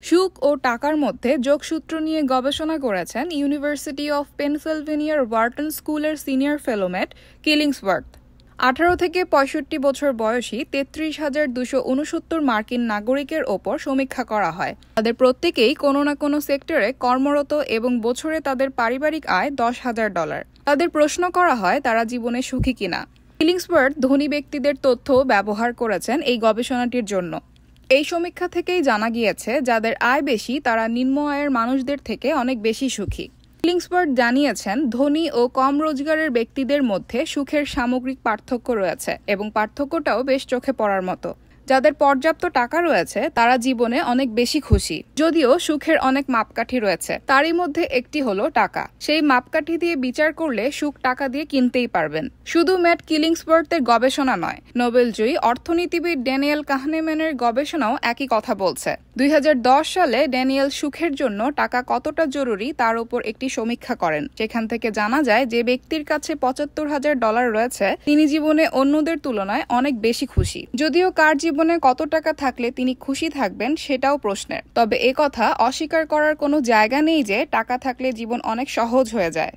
সুখ ও টাকার মধ্যে যোগসূত্র নিয়ে গবেষণা করেছেন ইউনিভার্সিটি অফ পেনসিলভেনিয়ার ওয়ার্টন স্কুলের সিনিয়র ফেলো ম্যাট কিলিংসওয়ার্থ। 18 থেকে 65 বছর বয়সী 33,269 মার্কিন নাগরিকের ওপর সমীক্ষা করা হয়। তাদের প্রত্যেকেই কোনো না কোনো সেক্টরে কর্মরত এবং বছরে তাদের পারিবারিক আয় $10,000। তাদের প্রশ্ন করা হয় তারা জীবনে সুখী কিনা। কিলিংসওয়ার্থ ধনী ব্যক্তিদের তথ্য ব্যবহার করেছেন এই গবেষণাটির জন্য। এই সমীক্ষা থেকেই জানা গিয়েছে যাদের আয় বেশি তারা নিম্ন আয়ের মানুষদের থেকে অনেক বেশি সুখী। কিলিংসওয়ার্থ জানিয়েছেন ধনী ও কম রোজগারের ব্যক্তিদের মধ্যে সুখের সামগ্রিক পার্থক্য রয়েছে এবং পার্থক্যটাও বেশ চোখে পড়ার মতো। যাদের পর্যাপ্ত টাকা রয়েছে তারা জীবনে অনেক বেশি খুশি, যদিও সুখের অনেক মাপকাঠি রয়েছে। তারই মধ্যে একটি হলো টাকা। সেই মাপকাঠি দিয়ে বিচার করলে সুখ টাকা দিয়ে কিনতেই পারবেন। শুধু ম্যাট কিলিংসওয়ার্থের গবেষণা নয়, নোবেলজয়ী অর্থনীতিবিদ ড্যানিয়েল কাহনেম্যানের গবেষণাও একই কথা বলছে। 2010 সালে ড্যানিয়েল সুখের জন্য টাকা কতটা জরুরি তার উপর একটি সমীক্ষা করেন। সেখান থেকে জানা যায় যে ব্যক্তির কাছে $75,000 রয়েছে তিনি জীবনে অন্যদের তুলনায় অনেক বেশি খুশি। যদিও কার জীবনে কত টাকা থাকলে তিনি খুশি থাকবেন সেটাও প্রশ্নের। তবে একথা অস্বীকার করার কোনো জায়গা নেই যে টাকা থাকলে জীবন অনেক সহজ হয়ে যায়।